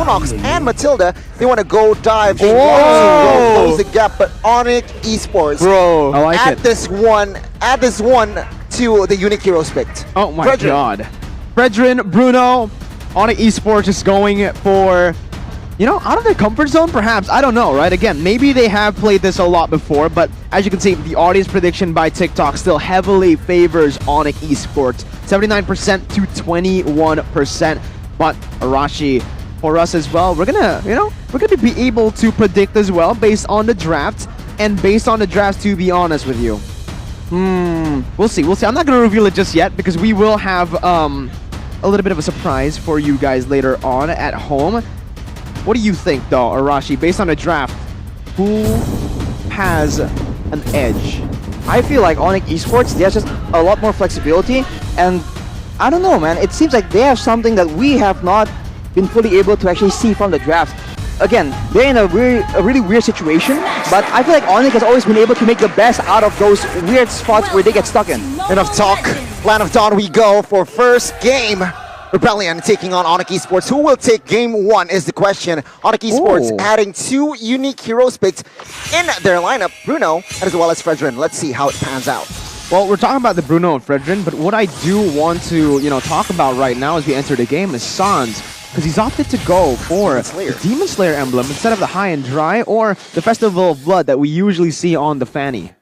Unox and Matilda, they want to go dive. They want to go close the gap, but ONIC Esports, bro, I like add this one to the unique heroes picked. Oh my god. Fredrin, Bruno, ONIC Esports is going for, you know, out of their comfort zone, perhaps. I don't know, right? Again, maybe they have played this a lot before, but as you can see, the audience prediction by TikTok still heavily favors ONIC Esports. 79% to 21%. But Arashi, for us as well, we're gonna, you know, we're gonna be able to predict as well based on the draft, and based on the draft, to be honest with you. We'll see. I'm not gonna reveal it just yet because we will have a little bit of a surprise for you guys later on at home. What do you think, though, Arashi, based on the draft, who has an edge? I feel like ONIC Esports, there's just a lot more flexibility, and I don't know, man, it seems like they have something that we have not been fully able to actually see from the draft. Again, they're in a really weird situation, but I feel like ONIC has always been able to make the best out of those weird spots where they get stuck in. Enough talk. Land of Dawn we go for first game. Rebellion taking on ONIC Esports. Who will take game one is the question. ONIC Esports adding 2 unique heroes picked in their lineup, Bruno as well as Fredrin. Let's see how it pans out. Well, we're talking about the Bruno and Fredrin, but what I do want to, you know, talk about right now as we enter the game is Sans, because he's opted to go for the Demon Slayer emblem instead of the High and Dry or the Festival of Blood that we usually see on the Fanny.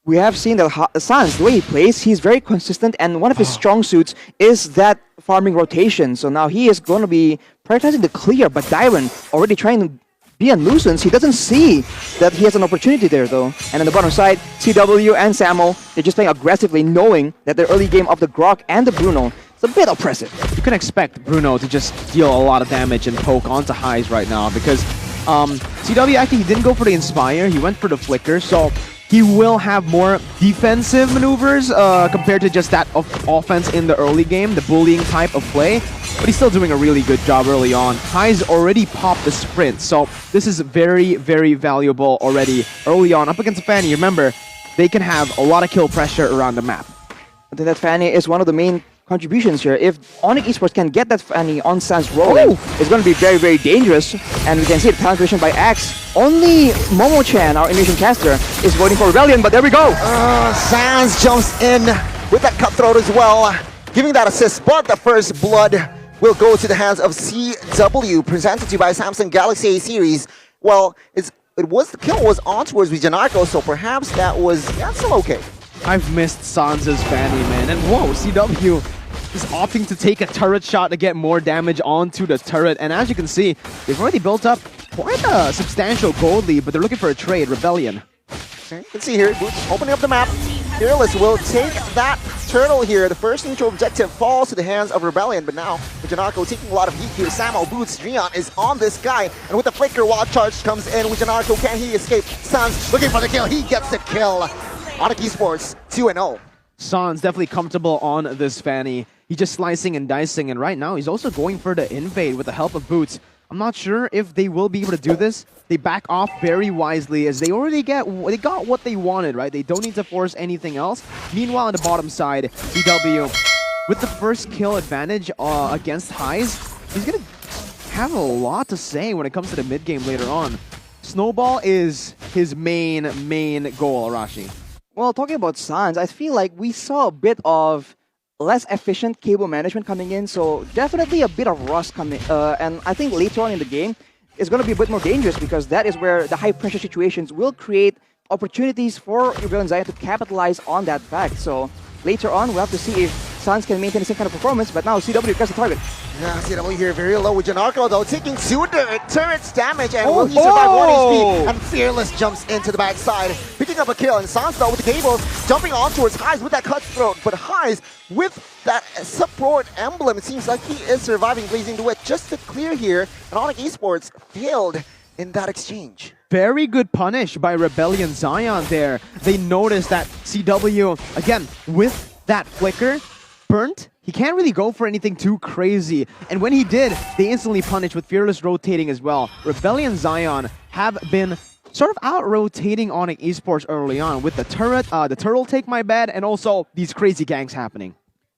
We have seen that Sans, the way he plays, he's very consistent, and one of his strong suits is that farming rotation. So now he is going to be prioritizing the clear, but Dyron already trying to be on nuisance. He doesn't see that he has an opportunity there, though. And on the bottom side, CW and Samo, they're just playing aggressively, knowing that the early game of the Grok and the Bruno, it's a bit oppressive. You can expect Bruno to just deal a lot of damage and poke onto Highs right now, because CW actually he didn't go for the Inspire, he went for the Flicker, so he will have more defensive maneuvers compared to just that of offense in the early game, the bullying type of play. But he's still doing a really good job early on. High's already popped the sprint, so this is very, very valuable already early on. Up against the Fanny, remember, they can have a lot of kill pressure around the map. I think that Fanny is one of the main contributions here. If ONIC Esports can get that Fanny on Sans rolling, it's going to be very, very dangerous. And we can see the talent creation by Axe. Only Momo-chan, our Indonesian caster, is voting for Rebellion, but there we go. Sans jumps in with that cutthroat as well, giving that assist, but the first blood will go to the hands of CW, presented to you by Samsung Galaxy A series. Well, the kill was on towards Vijanarko, so perhaps that's still okay. I've missed Sans's Fanny, man, and whoa, CW is opting to take a turret shot to get more damage onto the turret, and as you can see, they've already built up quite a substantial gold lead, but they're looking for a trade. Rebellion. Okay, you can see here, Boots opening up the map. Fearless will take that turtle here. The first neutral objective falls to the hands of Rebellion, but now Wijanarko taking a lot of heat here. Samo, Boots, Drion is on this guy, and with the flicker, wild charge comes in. Wijanarko, can he escape? Sans looking for the kill, he gets the kill. ONIC Esports 2-0. Sans definitely comfortable on this Fanny. He's just slicing and dicing, and right now he's also going for the invade with the help of Boots. I'm not sure if they will be able to do this. They back off very wisely as they already got what they wanted, right? They don't need to force anything else. Meanwhile, on the bottom side, CW, with the first kill advantage against Highs, he's going to have a lot to say when it comes to the mid-game later on. Snowball is his main goal, Arashi. Well, talking about Sans, I feel like we saw a bit of less efficient cable management coming in, so definitely a bit of rust coming. And I think later on in the game, it's going to be a bit more dangerous because that is where the high-pressure situations will create opportunities for Rebellion Zion to capitalize on that fact. So later on, we'll have to see if Sans can maintain the same kind of performance, but now CW gets the target. Yeah, CW here very low with Janarko though, taking 2 turrets damage, and will he survive 1 HP? And Fearless jumps into the backside, picking up a kill, and Sans though with the cables, jumping on towards Highs with that cutthroat, but Highs with that support emblem, it seems like he is surviving Blazing Duet just to clear here, and ONIC Esports failed in that exchange. Very good punish by Rebellion Zion there. They noticed that CW, again, with that flicker, burnt. He can't really go for anything too crazy. And when he did, they instantly punished with Fearless rotating as well. Rebellion Zion have been sort of out-rotating ONIC Esports early on with the turret, the turtle take my bed, and also these crazy ganks happening.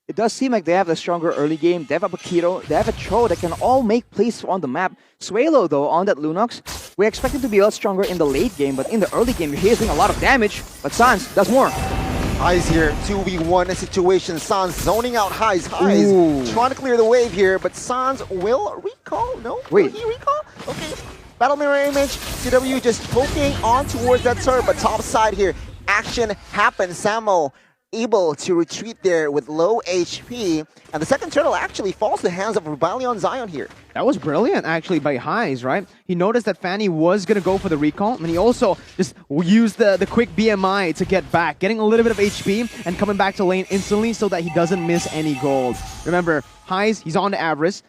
It does seem like they have a stronger early game. They have a Paquito, they have a Cho that can all make plays on the map. Suelo, though, on that Lunox, we expect him to be a lot stronger in the late game, but in the early game, he is doing a lot of damage. But Sans does more. Highs here, 2v1 situation. Sans zoning out Highs. Highs Ooh. trying to clear the wave here, but Sans will recall? No? Wait. Will he recall? Okay. Battle mirror image. CW just poking on towards that turret, but top side here. Action happens. Samo able to retreat there with low HP, and the second turtle actually falls to the hands of Rebellion Zion here. That was brilliant, actually, by Highs, right? He noticed that Fanny was going to go for the recall, and he also just used the quick BMI to get back, getting a little bit of HP and coming back to lane instantly so that he doesn't miss any gold. Remember, Highs, he's on to Avarice.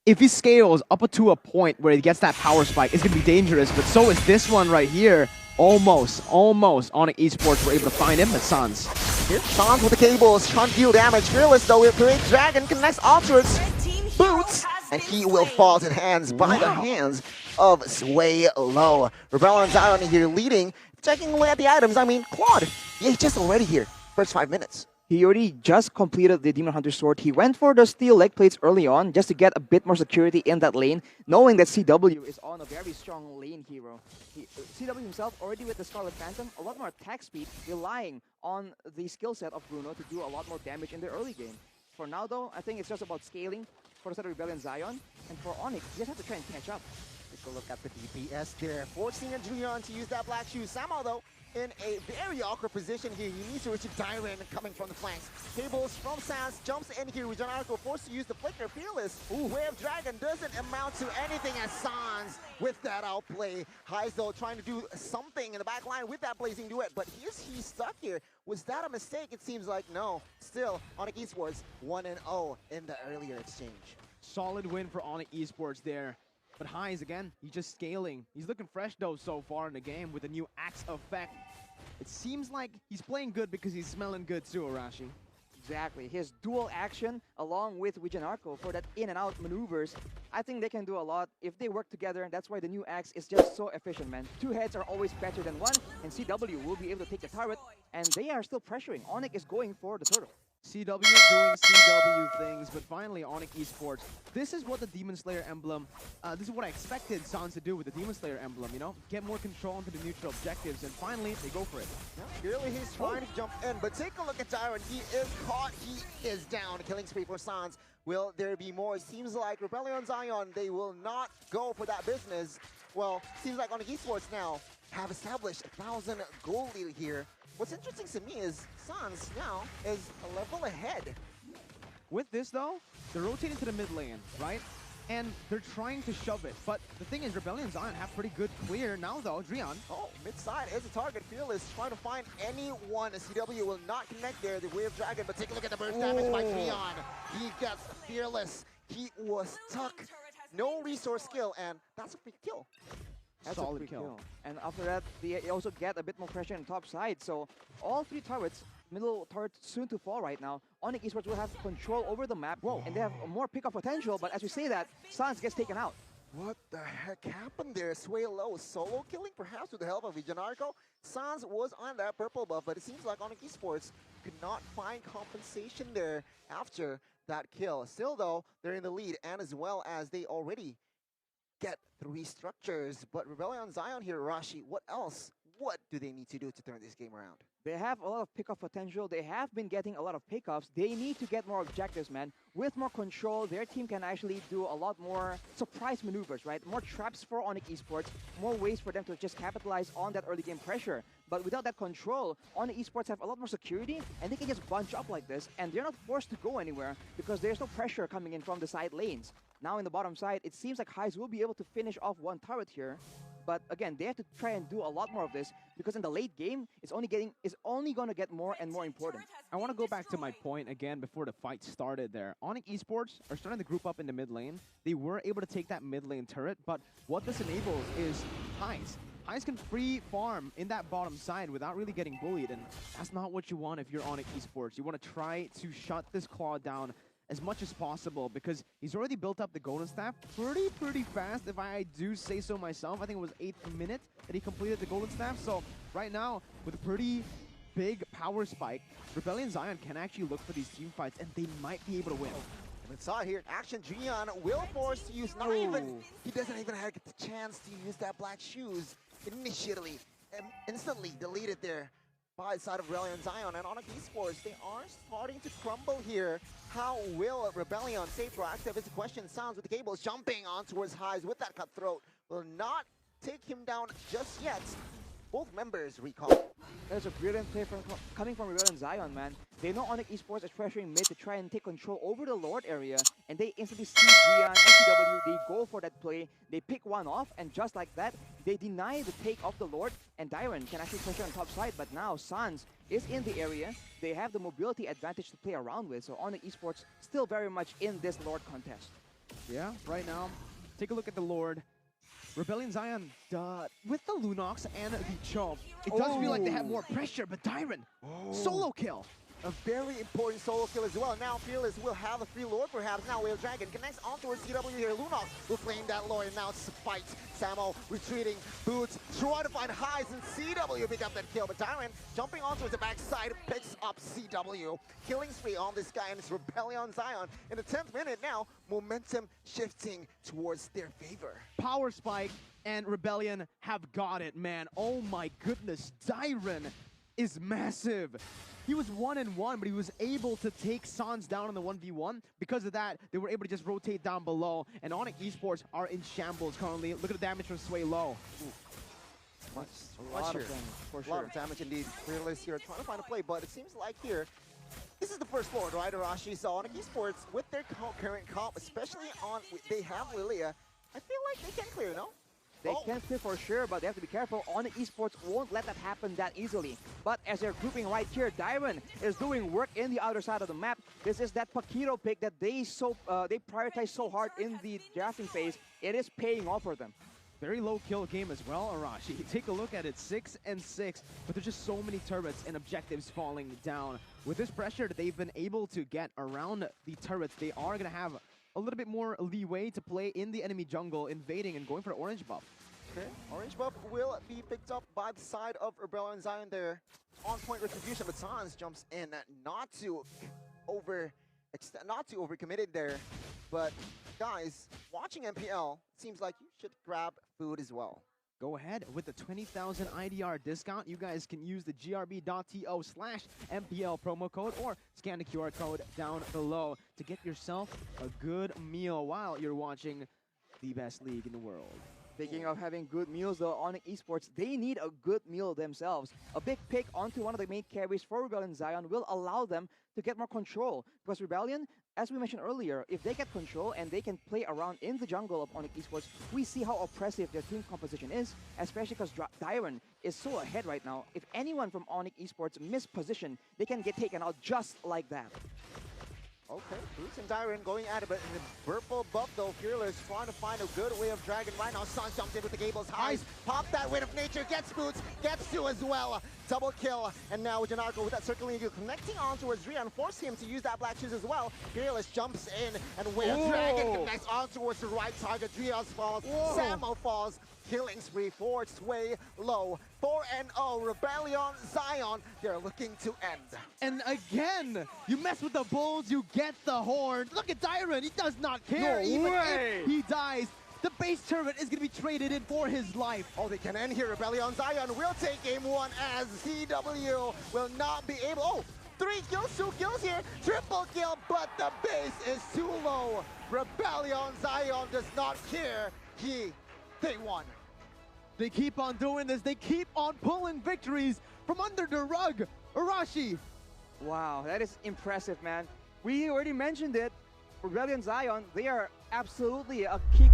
If he scales up to a point where he gets that power spike, it's going to be dangerous, but so is this one right here. Almost. ONIC Esports were able to find him, but Sans. Here, Sans with the cables, trying to deal damage. Fearless though, with Parade Dragon connects Alter's boots, and he will fall to the hands by the hands of Sway Low. Rebellion Zion here leading, checking away at the items. I mean, Claude, he's just already here. First 5 minutes. He already just completed the Demon Hunter Sword. He went for the steel leg plates early on just to get a bit more security in that lane, knowing that CW is on a very strong lane hero. CW himself already with the Scarlet Phantom, a lot more attack speed, relying on the skill set of Bruno to do a lot more damage in the early game. For now though, I think it's just about scaling for the set of Rebellion Zion, and for ONIC, you just have to try and catch up. Take a look at the DPS there, forcing Adrian to use that black shoe. Samo though, in a very awkward position here. He needs to reach Dyran coming from the flanks. Cables from Sans, jumps in here. Regeneratico forced to use the flicker. Fearless. Wave Dragon doesn't amount to anything as Sans with that outplay. Highs though trying to do something in the back line with that blazing duet, but is he stuck here? Was that a mistake? It seems like no. Still, ONIC Esports 1-0 in the earlier exchange. Solid win for ONIC Esports there. But Highs, again, he's just scaling. He's looking fresh, though, so far in the game with the new Axe effect. It seems like he's playing good because he's smelling good too, Arashi. Exactly. His dual action along with Regeneratico for that in and out maneuvers, I think they can do a lot if they work together. That's why the new Axe is just so efficient, man. Two heads are always better than one, and CW will be able to take the turret, and they are still pressuring. ONIC is going for the turtle. CW doing CW things, but finally ONIC Esports. This is what the Demon Slayer emblem, this is what I expected Sans to do with the Demon Slayer emblem, you know? Get more control into the neutral objectives, and finally, they go for it. Clearly he's trying to jump in, but take a look at Tyron. He is caught, he is down. Killing spree for Sans. Will there be more? It seems like Rebellion Zion, they will not go for that business. Well, seems like ONIC Esports now have established 1,000 goal lead here. What's interesting to me is Sans now is a level ahead. With this though, they're rotating to the mid lane, right? And they're trying to shove it. But the thing is, Rebellion Zion have pretty good clear now though, Drian. Oh, mid side is a target. Fearless trying to find anyone. CW will not connect there, the Wave Dragon, but take a look at the burst damage by Drian. He gets Fearless. He was stuck. No resource skill, and that's a big kill. That's Solid a quick kill. And after that, they also get a bit more pressure on top side. So all three turrets, middle turret soon to fall right now. ONIC Esports will have control over the map, and they have more pickup potential. But as we say that, Sans gets taken out. What the heck happened there? Sway Low solo killing, perhaps with the help of Regeneratico. Sans was on that purple buff, but it seems like ONIC Esports could not find compensation there after that kill. Still though, they're in the lead, and as well as they already get 3 structures. But Rebellion Zion here, Rashi, what else? What do they need to do to turn this game around? They have a lot of pickup potential. They have been getting a lot of pickups. They need to get more objectives, man. With more control, their team can actually do a lot more surprise maneuvers, right? More traps for ONIC Esports, more ways for them to just capitalize on that early game pressure. But without that control, ONIC Esports have a lot more security, and they can just bunch up like this, and they're not forced to go anywhere because there's no pressure coming in from the side lanes. Now in the bottom side, it seems like Highs will be able to finish off one turret here. But again, they have to try and do a lot more of this because in the late game, it's only going to get more and more important. I want to go back to my point again before the fight started there. ONIC Esports are starting to group up in the mid lane. They were able to take that mid lane turret, but what this enables is Highs. Highs can free farm in that bottom side without really getting bullied, and that's not what you want if you're ONIC Esports. You want to try to shut this claw down as much as possible because he's already built up the golden staff pretty fast, if I do say so myself. I think it was 8th minute that he completed the golden staff. So right now, with a pretty big power spike, Rebellion Zion can actually look for these team fights, and they might be able to win. We saw here in action, Gian will force to use, not even, he doesn't even have the chance to use that black shoes initially, and instantly deleted there by the side of Rebellion Zion. And ONIC Esports, they are starting to crumble here. How will Rebellion stay proactive is the question. Sounds with the cables jumping on towards highs with that cutthroat. Will not take him down just yet. Both members recall. There's a brilliant play coming from Rebellion Zion, man. They know ONIC Esports is pressuring mid to try and take control over the Lord area, and they instantly see Gian and CW. They go for that play, they pick one off, and just like that, they deny the take of the Lord, and Dyron can actually pressure on top side, but now Sans is in the area. They have the mobility advantage to play around with, so ONIC Esports still very much in this Lord contest. Yeah, right now, take a look at the Lord. Rebellion Zion, with the Lunox and the Chomp, it does feel like they have more pressure, but Dyron, solo kill. A very important solo kill as well. Now Fearless will have a free Lord perhaps. Now Whale Dragon connects on towards CW here. Lunox will claim that Lord, and now it's a fight. Samo retreating, Boots trying to find highs, and CW pick up that kill. But Dyron jumping on towards the backside picks up CW. Killing spree on this guy, and it's Rebellion Zion. In the 10th minute now, momentum shifting towards their favor. Power spike and Rebellion have got it, man. Oh my goodness, Dyron is massive. He was 1-1, but he was able to take Sans down in the 1v1. Because of that, they were able to just rotate down below. And ONIC Esports are in shambles currently. Look at the damage from Sway Low. A lot of damage indeed. Fearless here trying to find a play, but it seems like here, this is the first Lord, right, Arashi? So ONIC Esports, with their current comp, especially on, they have Lilia, I feel like they can clear, no? They can clear for sure, but they have to be careful. ONIC Esports won't let that happen that easily. But as they're grouping right here, Dyron is doing work in the other side of the map. This is that Paquito pick that they prioritize so hard in the drafting phase. It is paying off for them. Very low kill game as well, Arashi. Take a look at it, 6-6, but there's just so many turrets and objectives falling down. With this pressure that they've been able to get around the turrets, they are going to have a little bit more leeway to play in the enemy jungle, invading and going for the orange buff. Okay, orange buff will be picked up by the side of Rebellion Zion there. On-point retribution, but Sans jumps in, not too overcommitted there. But guys, watching MPL, it seems like you should grab food as well. Go ahead with the 20,000 IDR discount. You guys can use the grb.to/MPL promo code or scan the QR code down below to get yourself a good meal while you're watching the best league in the world. Speaking of having good meals, though, ONIC Esports, they need a good meal themselves. A big pick onto one of the main carries for Rebellion Zion will allow them to get more control. Because Rebellion, as we mentioned earlier, if they get control and they can play around in the jungle of ONIC Esports, we see how oppressive their team composition is, especially because Dyron is so ahead right now. If anyone from ONIC Esports miss position, they can get taken out just like that. Okay, Boots and Dyron going at it, but in the purple buff though, Fearless trying to find a good way of Dragon right now. Sans jumped in with the Gables highs, pop that Wind of Nature, gets Boots, gets two as well. Double kill, and now Janarko with that circling eagle connecting on towards Rian, force him to use that black shoes as well. Fearless jumps in, and Wind of Dragon connects on towards the right target. Trios falls, Samo falls, killing spree for Sway Low. 4-0, Rebellion Zion, they're looking to end. And again, you mess with the bulls, you get the horn. Look at Dyron, he does not care. Even if he dies, the base turret is going to be traded in for his life. Oh, they can end here. Rebellion Zion will take game one as CW will not be able. Oh, 3 kills, 2 kills here. Triple kill, but the base is too low. Rebellion Zion does not care. They won. They keep on doing this. They keep on pulling victories from under the rug. Arashi. Wow, that is impressive, man. We already mentioned it. Rebellion Zion, they are absolutely a key